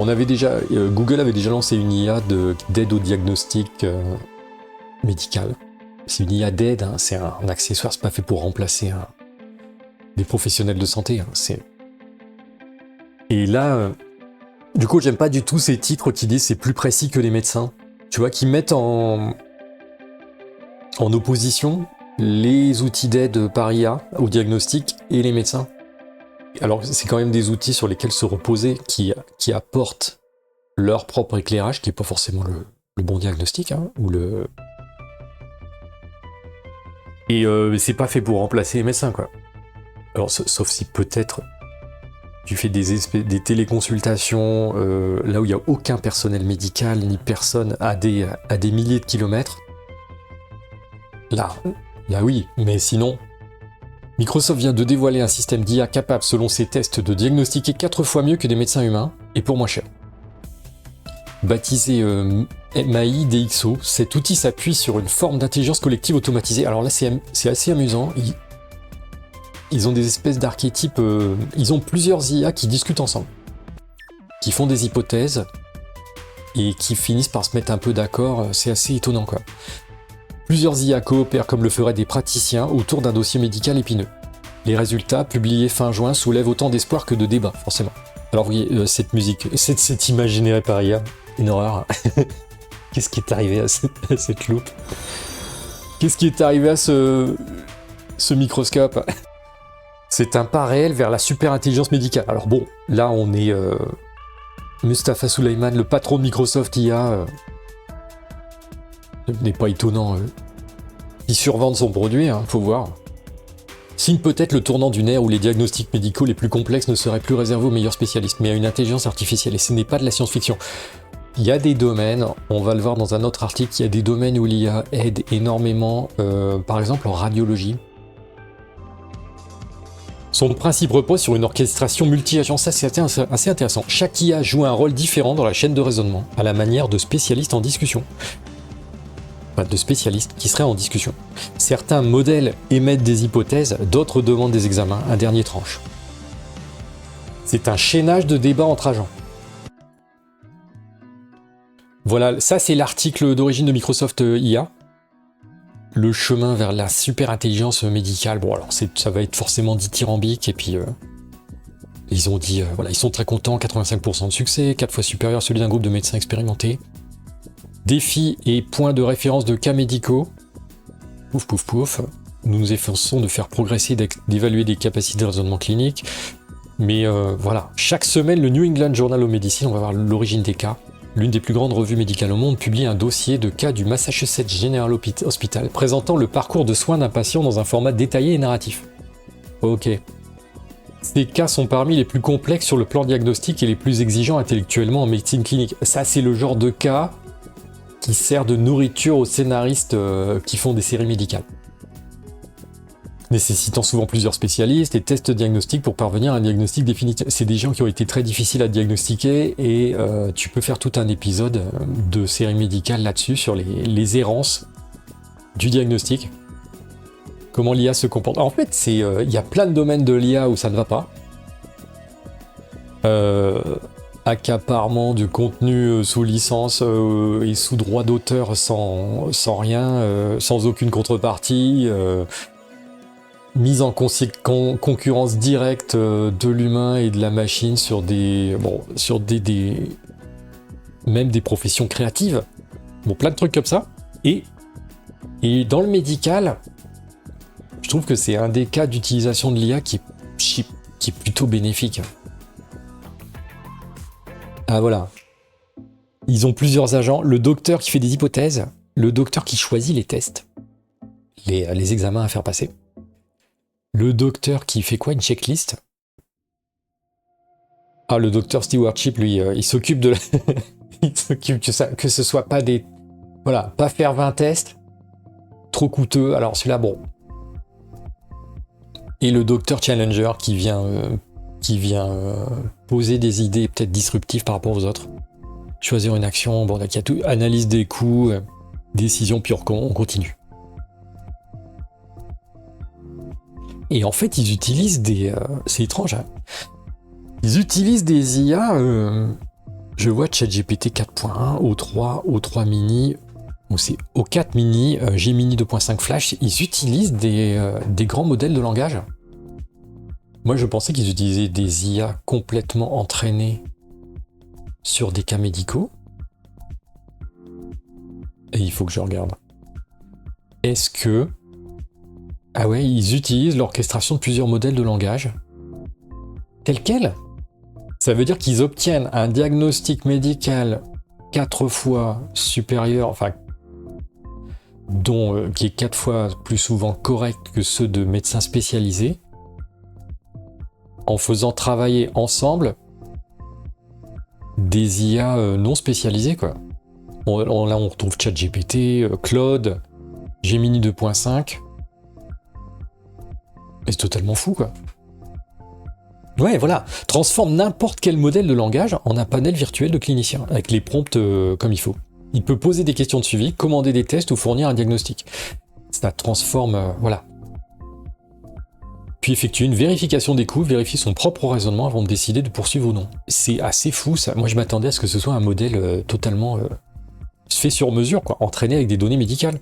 Google avait déjà lancé une IA d'aide au diagnostic médical. C'est une IA d'aide, hein, c'est un accessoire, c'est pas fait pour remplacer des professionnels de santé. Hein, Et là, du coup, j'aime pas du tout ces titres qui disent c'est plus précis que les médecins. Tu vois, qui mettent en opposition les outils d'aide par IA au diagnostic et les médecins. Alors, c'est quand même des outils sur lesquels se reposer, qui apportent leur propre éclairage, qui n'est pas forcément le bon diagnostic, hein, Et c'est pas fait pour remplacer les médecins, quoi. Alors, sauf si peut-être tu fais des téléconsultations là où il n'y a aucun personnel médical, ni personne à des milliers de kilomètres. Là oui, mais sinon... Microsoft vient de dévoiler un système d'IA capable, selon ses tests, de diagnostiquer 4 fois mieux que des médecins humains, et pour moins cher. Baptisé MAI DxO, cet outil s'appuie sur une forme d'intelligence collective automatisée. Alors là, c'est assez amusant. Ils ont des espèces d'archétypes... ils ont plusieurs IA qui discutent ensemble, qui font des hypothèses, et qui finissent par se mettre un peu d'accord. C'est assez étonnant, quoi. Plusieurs IA coopèrent comme le feraient des praticiens autour d'un dossier médical épineux. Les résultats, publiés fin juin, soulèvent autant d'espoir que de débats, forcément. Alors oui, cette musique, cette image générée par IA, une horreur. Qu'est-ce qui est arrivé à cette loupe? Qu'est-ce qui est arrivé à ce microscope? C'est un pas réel vers la super intelligence médicale. Alors bon, là on est... Mustafa Suleyman, le patron de Microsoft IA... n'est pas étonnant. Il survend son produit, hein, faut voir. Signe peut-être le tournant d'une ère où les diagnostics médicaux les plus complexes ne seraient plus réservés aux meilleurs spécialistes, mais à une intelligence artificielle, et ce n'est pas de la science-fiction. Il y a des domaines, on va le voir dans un autre article, il y a des domaines où l'IA aide énormément, par exemple en radiologie. Son principe repose sur une orchestration multi-agent, ça c'est assez intéressant. Chaque IA joue un rôle différent dans la chaîne de raisonnement, à la manière de spécialistes en discussion. De spécialistes qui seraient en discussion. Certains modèles émettent des hypothèses, d'autres demandent des examens, un dernier tranche. C'est un chaînage de débats entre agents. Voilà, ça c'est l'article d'origine de Microsoft IA. Le chemin vers la super intelligence médicale. Bon alors ça va être forcément dithyrambique et puis ils ont dit, voilà, ils sont très contents, 85% de succès, 4 fois supérieur à celui d'un groupe de médecins expérimentés. Défis et points de référence de cas médicaux. Pouf, pouf, pouf. Nous nous efforçons de faire progresser, d'évaluer des capacités de raisonnement clinique. Mais voilà, chaque semaine, le New England Journal of Medicine, on va voir l'origine des cas. L'une des plus grandes revues médicales au monde publie un dossier de cas du Massachusetts General Hospital présentant le parcours de soins d'un patient dans un format détaillé et narratif. Ok. Ces cas sont parmi les plus complexes sur le plan diagnostique et les plus exigeants intellectuellement en médecine clinique. Ça, c'est le genre de cas qui sert de nourriture aux scénaristes qui font des séries médicales. Nécessitant souvent plusieurs spécialistes et tests diagnostiques pour parvenir à un diagnostic définitif. C'est des gens qui ont été très difficiles à diagnostiquer et tu peux faire tout un épisode de série médicale là-dessus, sur les errances du diagnostic. Comment l'IA se comporte. En fait, y a plein de domaines de l'IA où ça ne va pas. Accaparement du contenu sous licence et sous droit d'auteur sans rien, sans aucune contrepartie, mise en concurrence directe de l'humain et de la machine sur même des professions créatives, bon, plein de trucs comme ça. Et dans le médical, je trouve que c'est un des cas d'utilisation de l'IA qui est plutôt bénéfique. Ah voilà. Ils ont plusieurs agents. Le docteur qui fait des hypothèses, le docteur qui choisit les tests, les examens à faire passer. Le docteur qui fait quoi? Une checklist? Ah, le docteur Stewardship, lui, il s'occupe de il s'occupe que ce soit pas des... Voilà, pas faire 20 tests, trop coûteux. Alors celui-là, bon. Et le docteur Challenger qui vient poser des idées peut-être disruptives par rapport aux autres. Choisir une action, bon, il y a tout, analyse des coûts, décision, puis on continue. Et en fait, ils utilisent c'est étrange, hein. Ils utilisent des IA, Je vois ChatGPT 4.1, O3, O3 mini, ou c'est O4 mini, Gemini 2.5 Flash, ils utilisent des grands modèles de langage. Moi, je pensais qu'ils utilisaient des IA complètement entraînés sur des cas médicaux. Et il faut que je regarde. Est-ce que... Ah ouais, ils utilisent l'orchestration de plusieurs modèles de langage. Tel quel ? Ça veut dire qu'ils obtiennent un diagnostic médical 4 fois supérieur, enfin, qui est 4 fois plus souvent correct que ceux de médecins spécialisés, en faisant travailler ensemble des IA non spécialisés, quoi. Là, on retrouve ChatGPT, Claude, Gemini 2.5. Et c'est totalement fou, quoi. Ouais, voilà. Transforme n'importe quel modèle de langage en un panel virtuel de cliniciens, avec les prompts comme il faut. Il peut poser des questions de suivi, commander des tests ou fournir un diagnostic. Ça transforme, voilà. Puis effectuer une vérification des coûts, vérifier son propre raisonnement avant de décider de poursuivre ou non. C'est assez fou, ça. Moi, je m'attendais à ce que ce soit un modèle totalement fait sur mesure, quoi, entraîné avec des données médicales.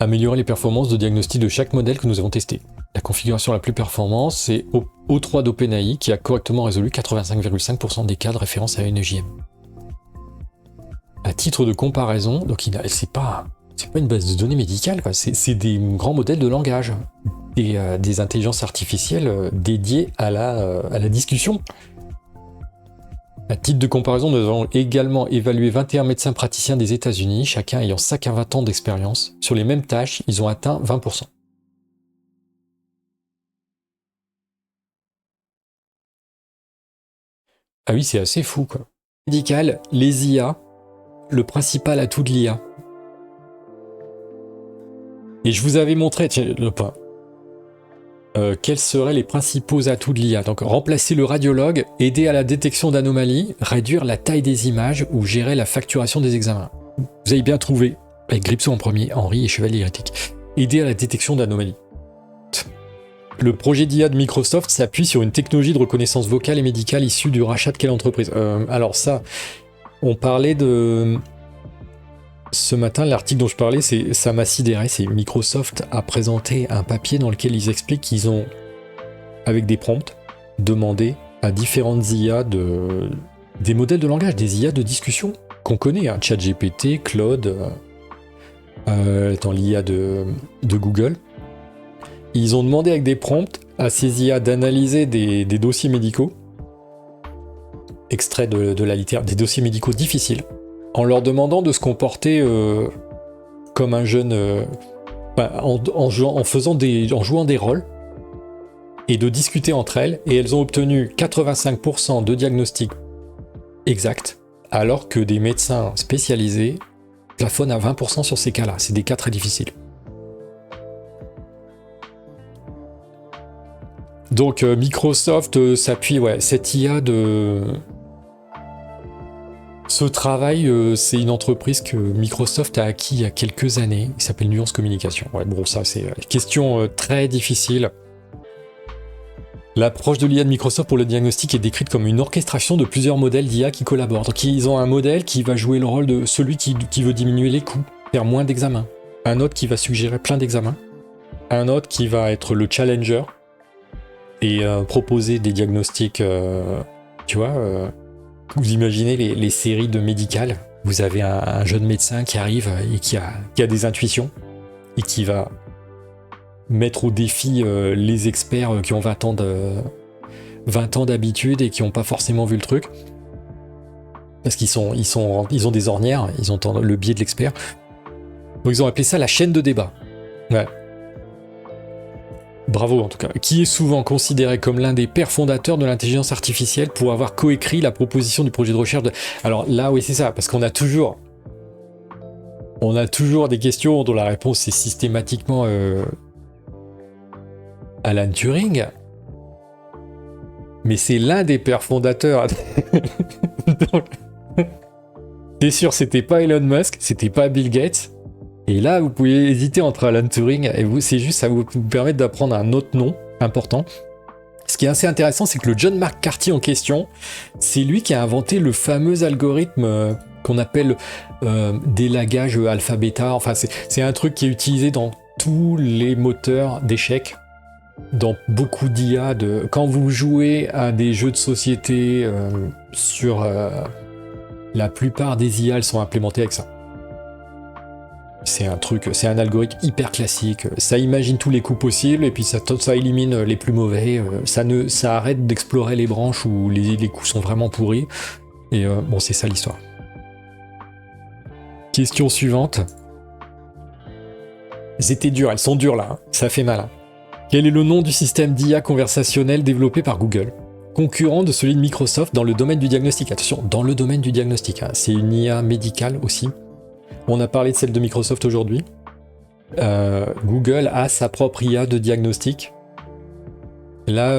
Améliorer les performances de diagnostic de chaque modèle que nous avons testé. La configuration la plus performante, c'est O3 d'OpenAI qui a correctement résolu 85,5% des cas de référence à une EJM. À titre de comparaison, donc c'est pas une base de données médicale, quoi. C'est des grands modèles de langage, des intelligences artificielles dédiées à la discussion. À titre de comparaison, nous avons également évalué 21 médecins praticiens des États-Unis, chacun ayant 5 à 20 ans d'expérience. Sur les mêmes tâches, ils ont atteint 20%. Ah oui, c'est assez fou, quoi. Médical, les IA, le principal atout de l'IA. Et je vous avais montré, tiens, quels seraient les principaux atouts de l'IA. Donc, remplacer le radiologue, aider à la détection d'anomalies, réduire la taille des images ou gérer la facturation des examens. Vous avez bien trouvé, avec Gripso en premier, Henri et Chevalier Hérétique. Aider à la détection d'anomalies. Le projet d'IA de Microsoft s'appuie sur une technologie de reconnaissance vocale et médicale issue du rachat de quelle entreprise ? Alors ça, on parlait de... Ce matin, l'article dont je parlais, ça m'a sidéré. C'est Microsoft a présenté un papier dans lequel ils expliquent qu'ils ont, avec des prompts, demandé à différentes IA des modèles de langage, des IA de discussion qu'on connaît, hein, ChatGPT, Claude, étant l'IA de Google. Ils ont demandé avec des prompts à ces IA d'analyser des dossiers médicaux, extraits de la littérature, des dossiers médicaux difficiles, en leur demandant de se comporter comme un jeune, en jouant des rôles, et de discuter entre elles, et elles ont obtenu 85% de diagnostics exacts, alors que des médecins spécialisés plafonnent à 20% sur ces cas-là. C'est des cas très difficiles. Donc Microsoft s'appuie, cette IA ce travail, c'est une entreprise que Microsoft a acquis il y a quelques années, il s'appelle Nuance Communication. Ouais, bon, ça c'est une question très difficile. L'approche de l'IA de Microsoft pour le diagnostic est décrite comme une orchestration de plusieurs modèles d'IA qui collaborent. Donc ils ont un modèle qui va jouer le rôle de celui qui veut diminuer les coûts, faire moins d'examens. Un autre qui va suggérer plein d'examens. Un autre qui va être le challenger et proposer des diagnostics, vous imaginez les séries de médicales. Vous avez un jeune médecin qui arrive et qui a des intuitions et qui va mettre au défi les experts qui ont 20 ans d'habitude et qui n'ont pas forcément vu le truc. Parce qu'ils ont des ornières, ils ont le biais de l'expert. Donc ils ont appelé ça la chaîne de débat. Ouais. Bravo en tout cas. Qui est souvent considéré comme l'un des pères fondateurs de l'intelligence artificielle pour avoir coécrit la proposition du projet de recherche de... Alors là, oui, c'est ça, parce qu'on a toujours des questions dont la réponse est systématiquement Alan Turing. Mais c'est l'un des pères fondateurs. Donc, c'est sûr, c'était pas Elon Musk, c'était pas Bill Gates. Et là, vous pouvez hésiter entre Alan Turing et vous, c'est juste ça vous permet d'apprendre un autre nom important. Ce qui est assez intéressant, c'est que le John McCarthy en question, c'est lui qui a inventé le fameux algorithme qu'on appelle délagage alpha-bêta. Enfin, c'est un truc qui est utilisé dans tous les moteurs d'échecs, dans beaucoup d'IA. Quand vous jouez à des jeux de société sur la plupart des IA, elles sont implémentées avec ça. C'est un algorithme hyper classique. Ça imagine tous les coups possibles et puis ça élimine les plus mauvais. Ça arrête d'explorer les branches où les coups sont vraiment pourris. Et bon, c'est ça l'histoire. Question suivante. C'était dur, elles sont dures là. Hein. Ça fait mal. Hein. Quel est le nom du système d'IA conversationnel développé par Google, concurrent de celui de Microsoft dans le domaine du diagnostic? Attention, dans le domaine du diagnostic. Hein. C'est une IA médicale aussi. On a parlé de celle de Microsoft aujourd'hui. Google a sa propre IA de diagnostic. Là,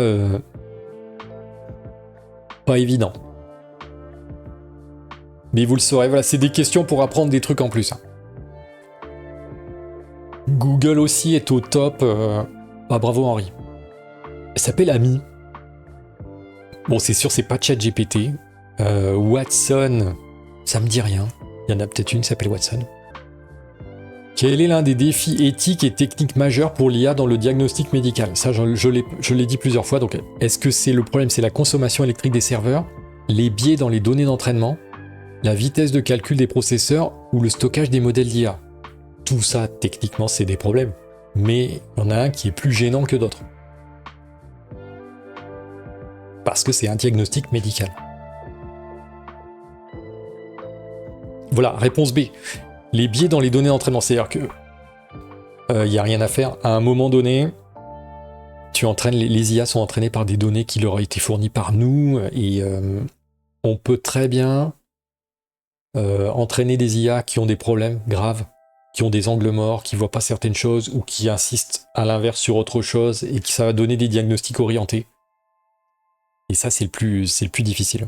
pas évident. Mais vous le saurez, voilà, c'est des questions pour apprendre des trucs en plus. Hein. Google aussi est au top. Ah, bravo Henri. Elle s'appelle Ami. Bon, c'est sûr, c'est pas ChatGPT. Watson, ça me dit rien. Il y en a peut-être une qui s'appelle Watson. Quel est l'un des défis éthiques et techniques majeurs pour l'IA dans le diagnostic médical? Ça, je l'ai dit plusieurs fois. Donc, est-ce que le problème, c'est la consommation électrique des serveurs, les biais dans les données d'entraînement, la vitesse de calcul des processeurs ou le stockage des modèles d'IA? Tout ça, techniquement, c'est des problèmes. Mais il y en a un qui est plus gênant que d'autres. Parce que c'est un diagnostic médical. Voilà, réponse B. Les biais dans les données d'entraînement, c'est-à-dire que il n'y a rien à faire. À un moment donné, les IA sont entraînées par des données qui leur ont été fournies par nous, et on peut très bien entraîner des IA qui ont des problèmes graves, qui ont des angles morts, qui ne voient pas certaines choses, ou qui insistent à l'inverse sur autre chose, et que ça va donner des diagnostics orientés. Et ça, c'est le plus difficile.